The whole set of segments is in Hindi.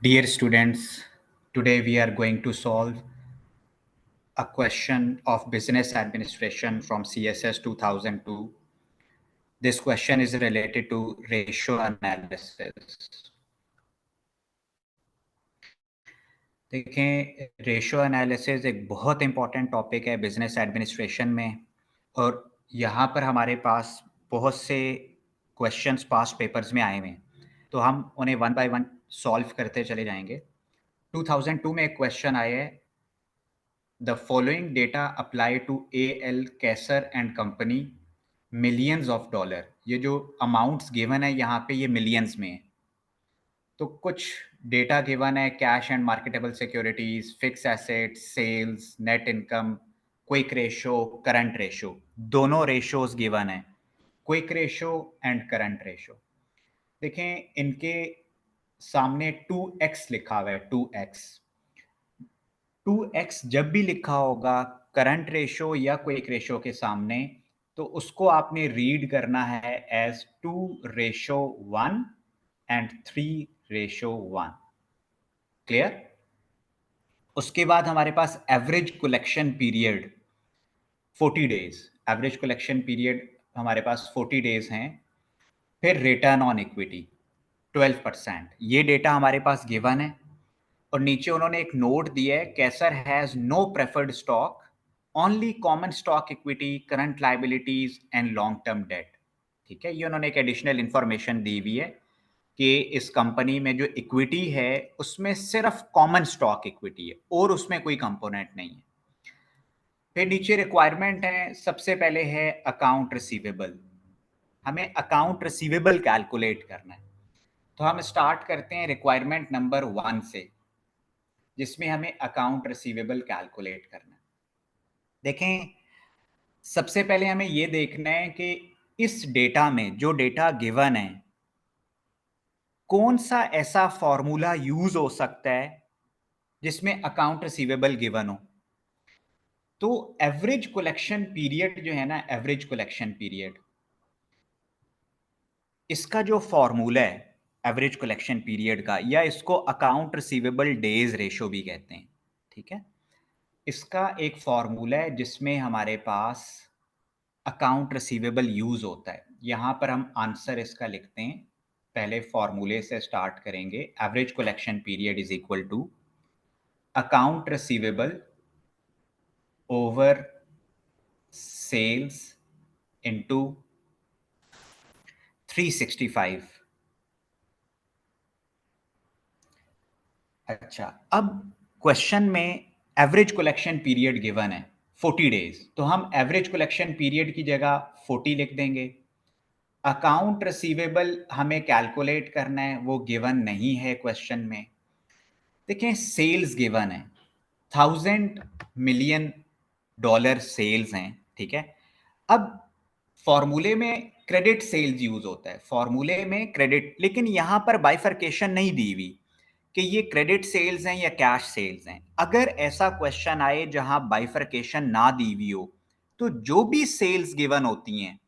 Dear students, today we are going to solve a question of business administration from CSS 2002. This question is related to ratio analysis. देखें, रेशियो एनालिसिस एक बहुत इंपॉर्टेंट टॉपिक है बिजनेस एडमिनिस्ट्रेशन में और यहाँ पर हमारे पास बहुत से क्वेश्चंस पास्ट पेपर्स में आए हुए हैं, तो हम उन्हें वन बाय वन सॉल्व करते चले जाएंगे। 2002 में एक क्वेश्चन आया है, The following data apply to A.L. Kesser and Company, millions of dollar। ये जो अमाउंट्स गिवन है यहाँ पे ये मिलियंस में है। तो कुछ डेटा गिवन है, cash and marketable securities, fix assets, sales, net income, quick ratio, current ratio, दोनों रेशोज गिवन है, quick ratio and current ratio. देखें, इनके सामने 2x लिखा हुआ है, 2x 2x जब भी लिखा होगा करंट रेशो या क्विक रेशो के सामने, तो उसको आपने रीड करना है एज 2:1 एंड 3:1। क्लियर? उसके बाद हमारे पास average collection period 40 days, average collection period हमारे पास 40 डेज हैं। फिर रिटर्न ऑन इक्विटी 12%, ये डेटा हमारे पास गिवन है। और नीचे उन्होंने एक नोट दिया है, Kaiser has no preferred stock, only common stock equity, current liabilities and long term debt. ठीक है, ये उन्होंने एक एडिशनल इंफॉर्मेशन दी हुई है कि इस कंपनी में जो इक्विटी है उसमें सिर्फ कॉमन स्टॉक इक्विटी है और उसमें कोई कंपोनेंट नहीं है। फिर नीचे रिक्वायरमेंट है, सबसे पहले है अकाउंट रिसीवेबल। हमें अकाउंट रिसीवेबल कैलकुलेट करना है, तो हम स्टार्ट करते हैं रिक्वायरमेंट नंबर 1 से, जिसमें हमें अकाउंट रिसीवेबल कैलकुलेट करना है। देखें, सबसे पहले हमें यह देखना है कि इस डेटा में जो डेटा गिवन है, कौन सा ऐसा फॉर्मूला यूज हो सकता है जिसमें अकाउंट रिसीवेबल गिवन हो। तो एवरेज कलेक्शन पीरियड जो है ना, एवरेज कलेक्शन पीरियड, इसका जो फॉर्मूला है एवरेज कलेक्शन पीरियड का, या इसको अकाउंट रिसीवेबल डेज रेशो भी कहते हैं। ठीक है, इसका एक फॉर्मूला है जिसमें हमारे पास अकाउंट रिसीवेबल यूज होता है। यहां पर हम आंसर इसका लिखते हैं, पहले फॉर्मूले से स्टार्ट करेंगे। Average collection period is equal to account receivable over sales into 365। अच्छा, अब क्वेश्चन में एवरेज कलेक्शन पीरियड गिवन है 40 डेज, तो हम एवरेज कलेक्शन पीरियड की जगह 40 लिख देंगे। अकाउंट रिसीवेबल हमें कैलकुलेट करना है, वो गिवन नहीं है क्वेश्चन में। देखिए, सेल्स गिवन है, 1000 मिलियन डॉलर सेल्स हैं। ठीक है, अब फॉर्मूले में क्रेडिट सेल्स यूज होता है, फॉर्मूले में क्रेडिट, लेकिन यहां पर बाइफर्केशन नहीं दी हुई कि ये क्रेडिट सेल्स हैं या कैश सेल्स हैं। अगर ऐसा क्वेश्चन आए जहां बाइफर्केशन ना दी हुई हो, तो जो भी सेल्स गिवन होती हैं,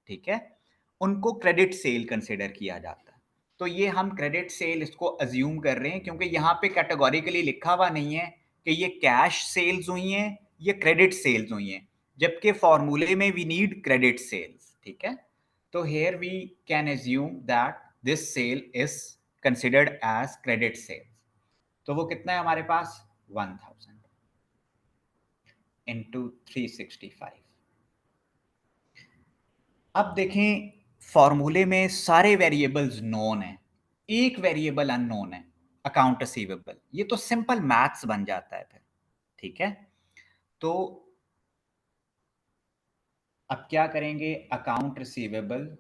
ठीक है, उनको क्रेडिट सेल कंसिडर किया जाता है। तो ये हम क्रेडिट सेल इसको अज्यूम कर रहे हैं, क्योंकि यहाँ पे कैटेगोरिकली लिखा हुआ नहीं है कि ये कैश सेल्स हुई हैं या क्रेडिट सेल्स हुई हैं, जबकि फॉर्मूले में वी नीड क्रेडिट सेल्स। ठीक है, तो here we can assume that this sale is considered as credit sales. तो वो कितना है हमारे पास, 1000 इंटू 365। अब देखें, फॉर्मूले में सारे वेरिएबल्स नोन है, एक वेरिएबल अननोन है, अकाउंट रिसीवेबल। ये तो सिंपल मैथ्स बन जाता है फिर। ठीक है, तो अब क्या करेंगे, account receivable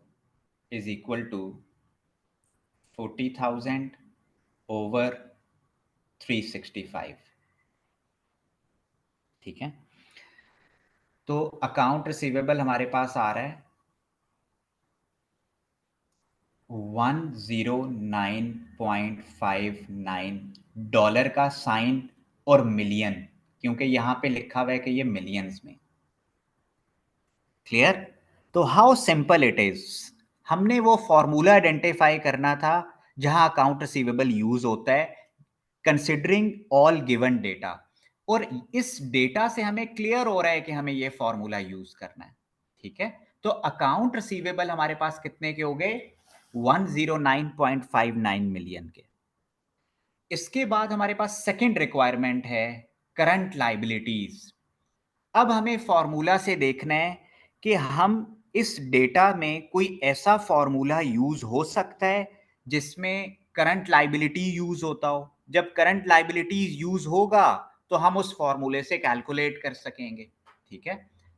is equal to 40,000 over 365। ठीक है, तो अकाउंट रिसीवेबल हमारे पास आ रहा है 109.59 डॉलर का साइन और मिलियन, क्योंकि यहां पे लिखा हुआ है कि ये मिलियंस में। क्लियर? तो हाउ सिंपल इट इज, हमने वो फॉर्मूला आइडेंटिफाई करना था जहां अकाउंट रिसीवेबल यूज होता है, कंसिडरिंग ऑल गिवन डेटा। और इस डेटा से हमें क्लियर हो रहा है कि हमें ये फॉर्मूला यूज करना है, ठीक है। तो अकाउंट रिसीवेबल हमारे पास कितने के हो गए? 109.59 मिलियन के। इसके बाद हमारे पास सेकंड रिक्वायरमेंट है करंट लाइबिलिटीज। अब हमें फॉर्मूला से देखना है कि हम इस डेटा में कोई ऐसा फॉर्मूला यूज हो सकता है जिसमें करंट लाइबिलिटी यूज होता हो। जब करंट लाइबिलिटीज यूज होगा तो हम उस फॉर्मूले से कैलकुलेट कर सकेंगे, ठीक है।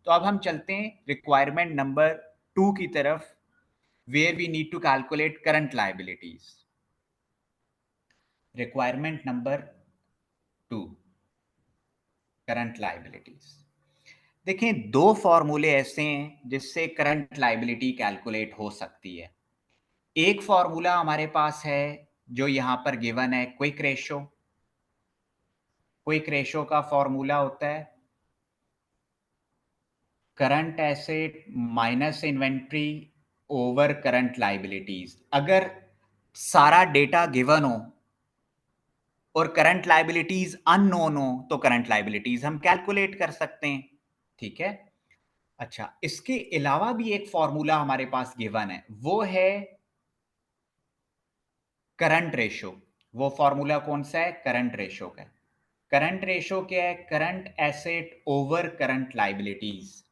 तो अब हम चलते हैं रिक्वायरमेंट नंबर 2 की तरफ, where we need to calculate current liabilities. Requirement number 2, current liabilities. देखें, दो फॉर्मूले ऐसे हैं जिससे करंट लाइबिलिटी कैलकुलेट हो सकती है। एक फॉर्मूला हमारे पास है जो यहां पर गिवन है, क्विक रेशो। क्विक रेशो का फॉर्मूला होता है current asset minus inventory over current liabilities. अगर सारा डेटा गिवन हो और करंट लाइबिलिटीज अननोन हो तो करंट लाइबिलिटीज हम कैलकुलेट कर सकते हैं, ठीक है। अच्छा, इसके अलावा भी एक फॉर्मूला हमारे पास गिवन है, वो है करंट रेशो। वो फॉर्मूला कौन सा है? करंट रेशो का। करंट रेशो क्या है? Current asset over current liabilities.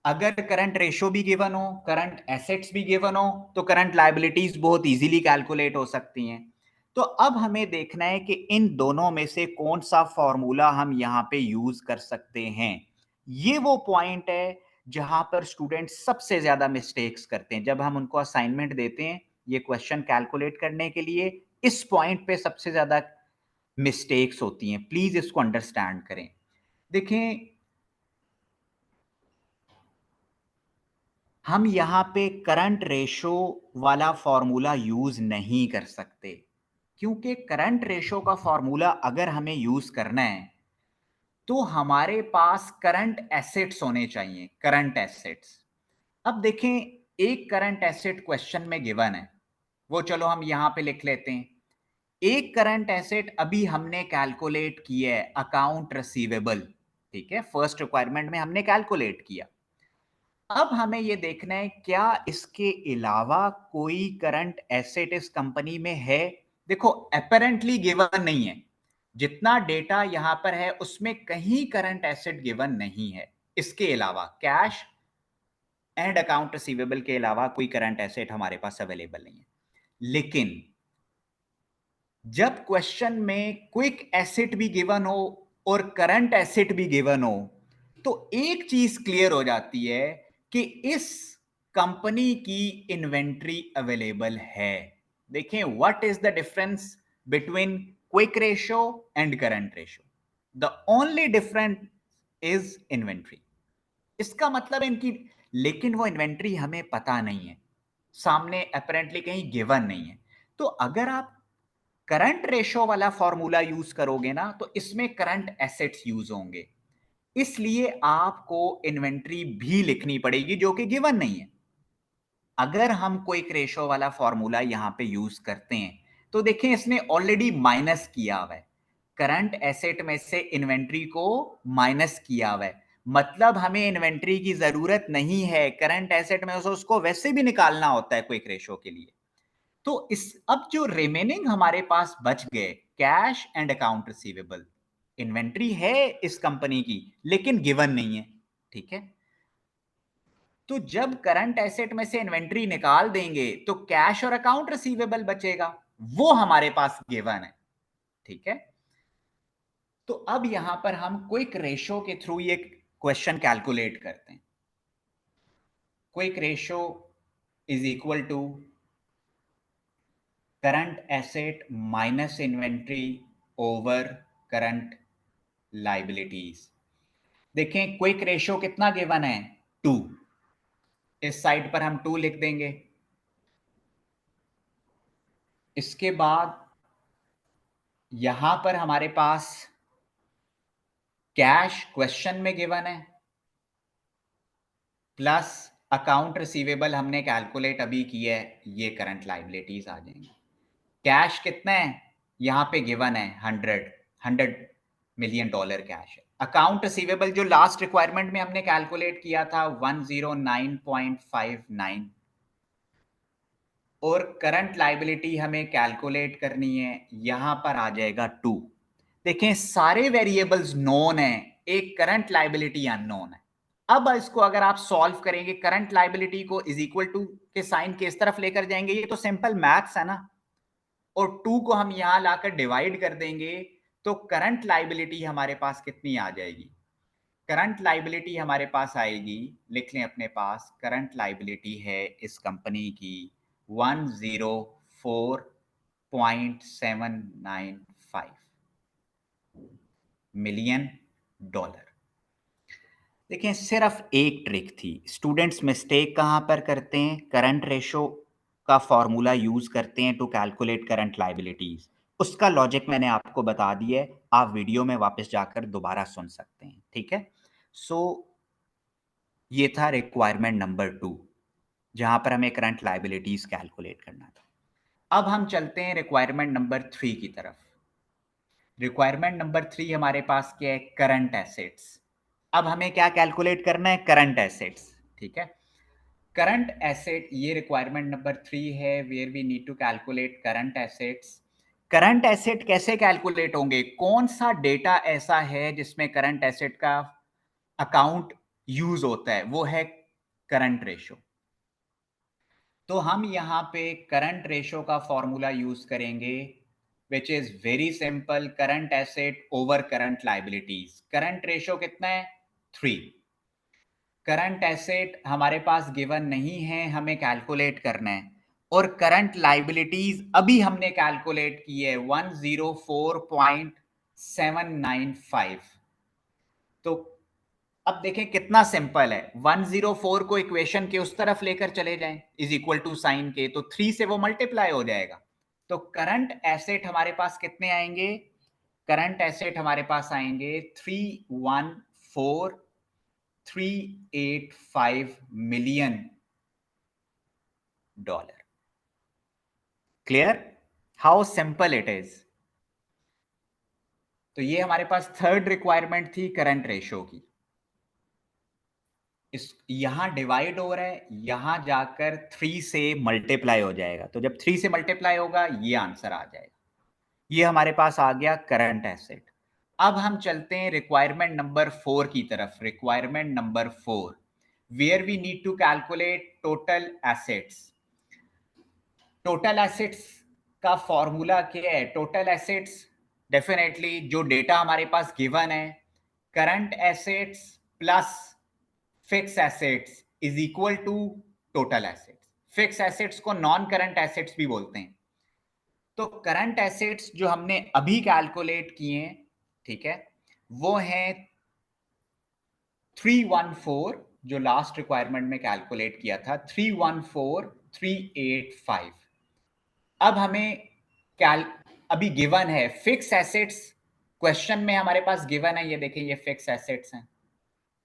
अगर करंट रेशो भी गिवन हो, करंट एसेट्स भी गिवन हो, तो करंट लाइबिलिटीज बहुत इजीली कैलकुलेट हो सकती हैं। तो अब हमें देखना है कि इन दोनों में से कौन सा फॉर्मूला हम यहां पे यूज कर सकते हैं। ये वो पॉइंट है जहां पर स्टूडेंट सबसे ज्यादा मिस्टेक्स करते हैं। जब हम उनको असाइनमेंट देते हैं ये क्वेश्चन कैलकुलेट करने के लिए, इस पॉइंट पे सबसे ज्यादा मिस्टेक्स होती हैं। प्लीज इसको अंडरस्टैंड करें। देखें, हम यहां पे करंट रेशो वाला फॉर्मूला यूज नहीं कर सकते, क्योंकि करंट रेशो का फॉर्मूला अगर हमें यूज करना है तो हमारे पास करंट एसेट्स होने चाहिए, करंट एसेट्स। अब देखें, एक करंट एसेट क्वेश्चन में गिवन है, वो चलो हम यहां पे लिख लेते हैं। एक करंट एसेट अभी हमने कैलकुलेट किया है, अकाउंट रिसीवेबल, ठीक है। फर्स्ट रिक्वायरमेंट में हमने कैलकुलेट किया। अब हमें यह देखना है क्या इसके अलावा कोई करंट एसेट इस कंपनी में है। देखो, अपेरेंटली गिवन नहीं है, जितना डेटा यहां पर है उसमें कहीं करंट एसेट गिवन नहीं है। इसके अलावा कैश एंड अकाउंट रिसीवेबल के अलावा कोई करंट एसेट हमारे पास अवेलेबल नहीं है। लेकिन जब क्वेश्चन में क्विक एसेट भी गिवन हो और करंट एसेट भी गिवन हो, तो एक चीज क्लियर हो जाती है कि इस कंपनी की इन्वेंट्री अवेलेबल है। देखें, what is the difference between quick ratio and current ratio? The only difference is inventory. इसका मतलब है इनकी, लेकिन वो इन्वेंट्री हमें पता नहीं है, सामने अपेरेंटली कहीं गिवन नहीं है। तो अगर आप करंट रेशो वाला फॉर्मूला यूज करोगे ना, तो इसमें करंट एसेट्स यूज होंगे, इसलिए आपको इन्वेंट्री भी लिखनी पड़ेगी जो कि गिवन नहीं है। अगर हम क्विक रेशो वाला फॉर्मूला यहां पे यूज करते हैं तो देखें, इसने ऑलरेडी माइनस किया हुआ है, करंट एसेट में से इन्वेंट्री को माइनस किया हुआ है। मतलब हमें इन्वेंट्री की जरूरत नहीं है, करंट एसेट में से उसको वैसे भी निकालना होता है क्विक रेशो के लिए। तो इस, अब जो रिमेनिंग हमारे पास बच गए, cash and account receivable. Inventory है इस कंपनी की लेकिन गिवन नहीं है, ठीक है। तो जब करंट एसेट में से इन्वेंट्री निकाल देंगे तो कैश और अकाउंट रिसीवेबल बचेगा, वो हमारे पास गिवन है, ठीक है। तो अब यहां पर हम क्विक रेशो के थ्रू ये क्वेश्चन कैलकुलेट करते हैं। Quick ratio is equal to current asset minus inventory over current liabilities. देखें, क्विक रेशो कितना गिवन है? 2। इस साइड पर हम 2 लिख देंगे। इसके बाद यहां पर हमारे पास कैश क्वेश्चन में गिवन है, प्लस अकाउंट रिसीवेबल हमने कैलकुलेट अभी किया है, ये करंट लाइबिलिटीज आ जाएंगे। कैश कितना है? यहाँ पे गिवन है 100 मिलियन डॉलर कैश है। अकाउंट रिसीवेबल जो लास्ट रिक्वायरमेंट में हमने कैलकुलेट किया था 109.59 और करंट लाइबिलिटी हमें कैलकुलेट करनी है, यहां पर आ जाएगा 2। देखें सारे वेरिएबल्स नोन है, एक करंट लाइबिलिटी अननोन है। अब इसको अगर आप सॉल्व करेंगे, करंट लाइबिलिटी को इज इक्वल टू के साइन किस तरफ लेकर जाएंगे, ये तो सिंपल मैथ्स है ना, और 2 को हम यहां लाकर डिवाइड कर देंगे तो करंट लाइबिलिटी हमारे पास कितनी आ जाएगी। करंट लाइबिलिटी हमारे पास आएगी, लिख लें अपने पास, करंट लाइबिलिटी है इस कंपनी की 104.795 मिलियन डॉलर। देखिए सिर्फ एक ट्रिक थी, स्टूडेंट्स मिस्टेक कहां पर करते हैं, करंट रेशो का फॉर्मूला यूज करते हैं टू कैलकुलेट करंट लाइबिलिटीज। उसका लॉजिक मैंने आपको बता दिया है, आप वीडियो में वापस जाकर दोबारा सुन सकते हैं, ठीक है। सो ये था रिक्वायरमेंट नंबर 2, जहां पर हमें करंट लाइबिलिटीज कैलकुलेट करना था। अब हम चलते हैं रिक्वायरमेंट नंबर 3 की तरफ। रिक्वायरमेंट नंबर 3 हमारे पास क्या है, करंट एसेट्स। अब हमें क्या कैलकुलेट करना है, करंट एसेट्स, ठीक है। करंट एसेट, ये रिक्वायरमेंट नंबर 3 है, where we need to calculate current assets. Current asset कैसे कैलकुलेट होंगे, कौन सा डेटा ऐसा है जिसमें करंट एसेट का अकाउंट यूज होता है, वो है करंट रेशो। तो हम यहाँ पे करंट रेशो का फॉर्मूला यूज करेंगे, which is very simple, current asset over current liabilities. Current ratio कितना है, 3। करंट एसेट हमारे पास गिवन नहीं है, हमें कैलकुलेट करना है, और करंट लाइबिलिटीज अभी हमने कैलकुलेट की है 104.795। तो अब देखें कितना सिंपल है, 104 को इक्वेशन के उस तरफ लेकर चले जाएं इज इक्वल टू साइन के, तो 3 से वो मल्टीप्लाई हो जाएगा। तो करंट एसेट हमारे पास कितने आएंगे, करंट एसेट हमारे पास आएंगे 314,385 million dollar. Clear how simple it is. तो ये हमारे पास थर्ड रिक्वायरमेंट थी करंट रेशो की। इस यहां डिवाइड हो रहा है, यहां जाकर 3 से मल्टीप्लाई हो जाएगा, तो जब 3 से मल्टीप्लाई होगा ये आंसर आ जाएगा। ये हमारे पास आ गया करंट एसेट। अब हम चलते हैं रिक्वायरमेंट नंबर 4 की तरफ। Requirement number 4, where we need to calculate total assets. Total assets का फॉर्मूला क्या है, टोटल एसेट्स डेफिनेटली जो डेटा हमारे पास गिवन है, current assets plus fix assets is equal to total assets. Fix assets को नॉन करंट एसेट्स भी बोलते हैं। तो करंट एसेट्स जो हमने अभी कैलकुलेट किए हैं, ठीक है, वो है 314, जो लास्ट रिक्वायरमेंट में कैलकुलेट किया था 314,385। अब हमें कैल अभी गिवन है फिक्स एसेट्स, क्वेश्चन में हमारे पास गिवन है, ये देखें ये फिक्स एसेट्स हैं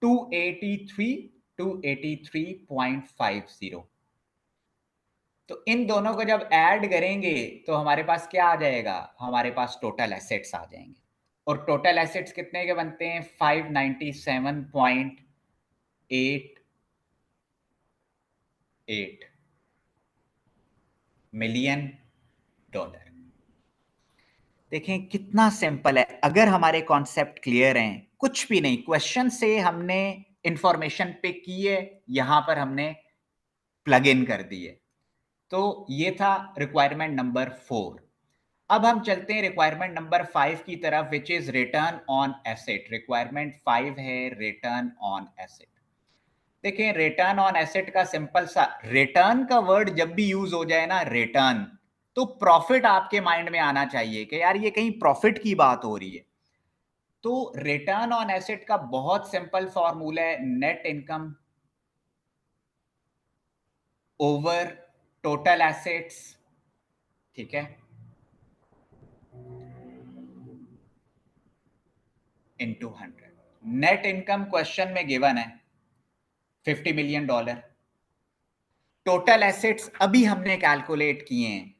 283,283.50। तो इन दोनों को जब ऐड करेंगे तो हमारे पास क्या आ जाएगा, हमारे पास टोटल एसेट्स आ जाएंगे। और टोटल एसेट्स कितने के बनते हैं, 597.88 मिलियन डॉलर। देखें कितना सिंपल है, अगर हमारे कॉन्सेप्ट क्लियर हैं, कुछ भी नहीं, क्वेश्चन से हमने इंफॉर्मेशन पिक की है, यहां पर हमने प्लग इन कर दी है। तो ये था रिक्वायरमेंट नंबर 4। अब हम चलते हैं रिक्वायरमेंट नंबर 5 की तरफ, which is return on asset. Requirement 5 है रिटर्न ऑन एसेट। देखिए रिटर्न ऑन एसेट का सिंपल सा, रिटर्न का वर्ड जब भी यूज हो जाए ना, रिटर्न, तो प्रॉफिट आपके माइंड में आना चाहिए कि यार ये कहीं प्रॉफिट की बात हो रही है। तो रिटर्न ऑन एसेट का बहुत सिंपल फॉर्मूला है, net income over total assets, ठीक है, इनटू 100। नेट इनकम क्वेश्चन में गिवन है 50 मिलियन डॉलर। टोटल एसेट्स अभी हमने कैलकुलेट किए हैं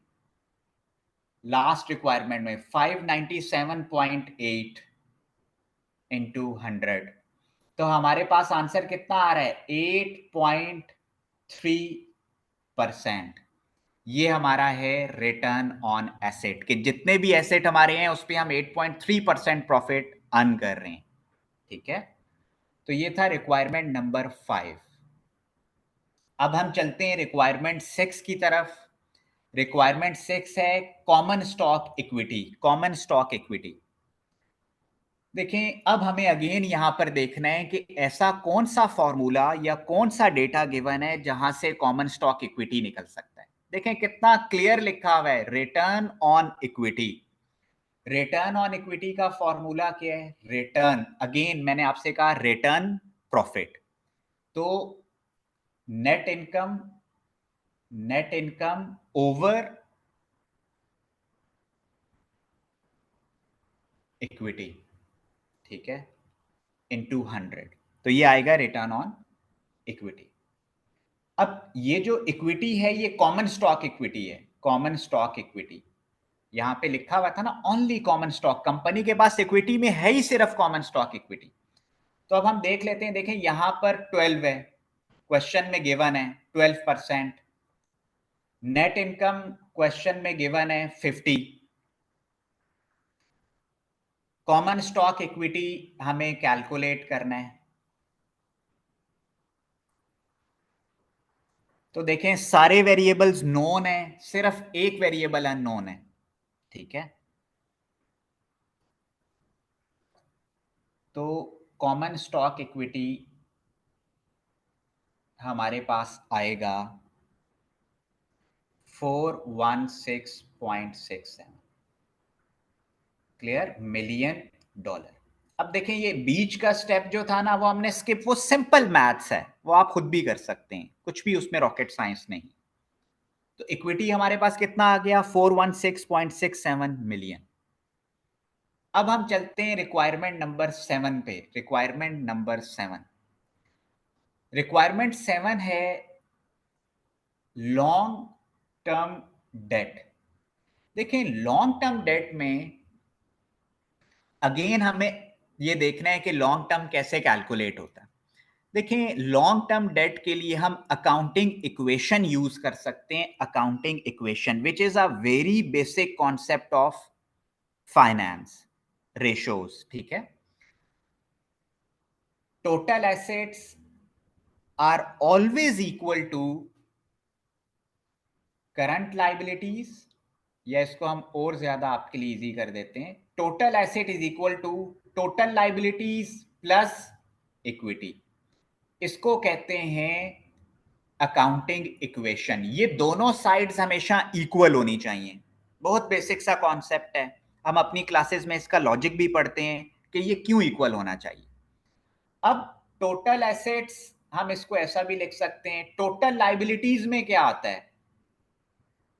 लास्ट रिक्वायरमेंट में 597.8 इंटू 100, तो हमारे पास आंसर कितना आ रहा है 8.3%। ये हमारा है रिटर्न ऑन एसेट कि जितने भी एसेट हमारे हैं उस पर हम 8.3% प्रॉफिट अर्न कर रहे हैं। ठीक है, तो ये था रिक्वायरमेंट नंबर 5। अब हम चलते हैं रिक्वायरमेंट 6 की तरफ। रिक्वायरमेंट 6 है common stock equity. Common stock equity, देखें अब हमें अगेन यहां पर देखना है कि ऐसा कौन सा फॉर्मूला या कौन सा डेटा गिवन है जहां से कॉमन स्टॉक इक्विटी निकल सकता है। देखें कितना क्लियर लिखा हुआ है, return on equity. Return on equity का फॉर्मूला क्या है? रिटर्न, अगेन मैंने आपसे कहा रिटर्न प्रॉफिट, तो net income, net income over equity, ठीक है, इनटू 100, तो ये आएगा रिटर्न ऑन इक्विटी। अब ये जो इक्विटी है ये कॉमन स्टॉक इक्विटी है। कॉमन स्टॉक इक्विटी यहां पे लिखा हुआ था ना, ओनली कॉमन स्टॉक, कंपनी के पास इक्विटी में है ही सिर्फ कॉमन स्टॉक इक्विटी। तो अब हम देख लेते हैं, देखें यहां पर 12 है, क्वेश्चन में गिवन है 12%। नेट इनकम क्वेश्चन में गिवन है 50। कॉमन स्टॉक इक्विटी हमें कैलकुलेट करना है। तो देखें सारे वेरिएबल्स नोन है, सिर्फ एक वेरिएबल अननोन है। ठीक है, तो कॉमन स्टॉक इक्विटी हमारे पास आएगा 416.67, क्लियर, मिलियन डॉलर। अब देखें ये बीच का स्टेप जो था ना वो हमने स्किप, वो सिंपल मैथ्स है, वो आप खुद भी कर सकते हैं, कुछ भी उसमें रॉकेट साइंस नहीं। तो इक्विटी हमारे पास कितना आ गया 416.67 मिलियन। अब हम चलते हैं रिक्वायरमेंट नंबर 7 पे। रिक्वायरमेंट नंबर 7, रिक्वायरमेंट 7 है लॉन्ग टर्म डेट। देखें लॉन्ग टर्म डेट में अगेन हमें ये देखना है कि लॉन्ग टर्म कैसे कैलकुलेट होता है। देखें लॉन्ग टर्म डेट के लिए हम अकाउंटिंग इक्वेशन यूज कर सकते हैं। Accounting equation which is a very basic concept of finance, ratios. ठीक है, total assets are always equal to current liabilities, या इसको हम और ज्यादा आपके लिए इजी कर देते हैं, total asset is equal to total liabilities plus equity. इसको कहते हैं अकाउंटिंग इक्वेशन। ये दोनों साइड्स हमेशा इक्वल होनी चाहिए। बहुत बेसिक सा कॉन्सेप्ट है, हम अपनी क्लासेस में इसका लॉजिक भी पढ़ते हैं कि ये क्यों इक्वल होना चाहिए। अब टोटल एसेट्स हम इसको ऐसा भी लिख सकते हैं, टोटल लाइबिलिटीज में क्या आता है,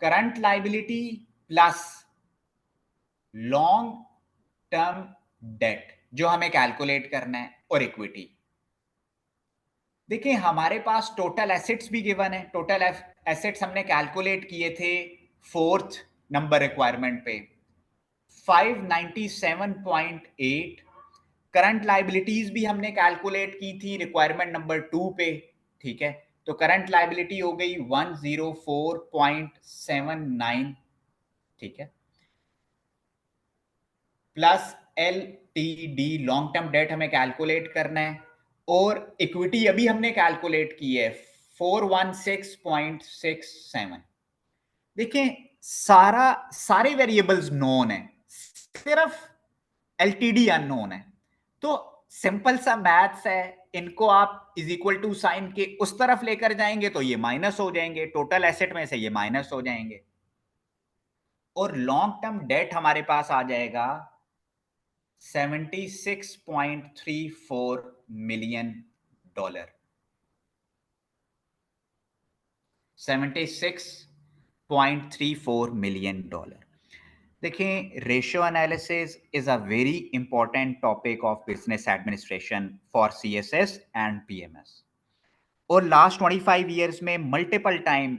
current liability plus long term date जो हमें कैलकुलेट करना है, और इक्विटी। देखिए हमारे पास टोटल एसेट्स भी गिवन है। टोटल एसेट्स हमने कैलकुलेट किए थे 4th नंबर रिक्वायरमेंट पे 597.8। करंट लाइबिलिटीज भी हमने कैलकुलेट की थी रिक्वायरमेंट नंबर 2 पे। ठीक है, तो करंट लाइबिलिटी हो गई 104.79। ठीक है, plus LTD long term date हमें कैलकुलेट करना है, और इक्विटी अभी हमने कैलकुलेट की है 416.67। देखिए सारे वेरिएबल्स नोन है, सिर्फ LTD अननोन है। तो सिंपल सा मैथ्स है, इनको आप इज इक्वल टू साइन के उस तरफ लेकर जाएंगे तो ये माइनस हो जाएंगे, टोटल एसेट में से ये माइनस हो जाएंगे, और लॉन्ग टर्म डेट हमारे पास आ जाएगा 76.34 मिलियन डॉलर। 76.34 million dollar. देखें ratio analysis is a very important topic of business administration for CSS and PMS, और लास्ट 25 ईयर्स में मल्टीपल टाइम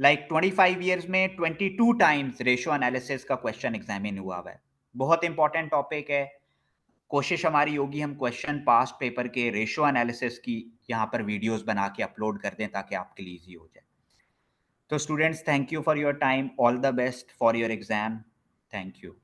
लाइक 25 ईयर्स में 22 टाइम्स रेशियो एनालिसिस का क्वेश्चन एग्जामिन हुआ है। बहुत इंपॉर्टेंट टॉपिक है। कोशिश हमारी होगी हम क्वेश्चन पास्ट पेपर के रेशियो एनालिसिस की यहाँ पर वीडियोस बना के अपलोड कर दें ताकि आपके लिए इजी हो जाए। तो students, thank you for your time, all the best for your exam, thank you.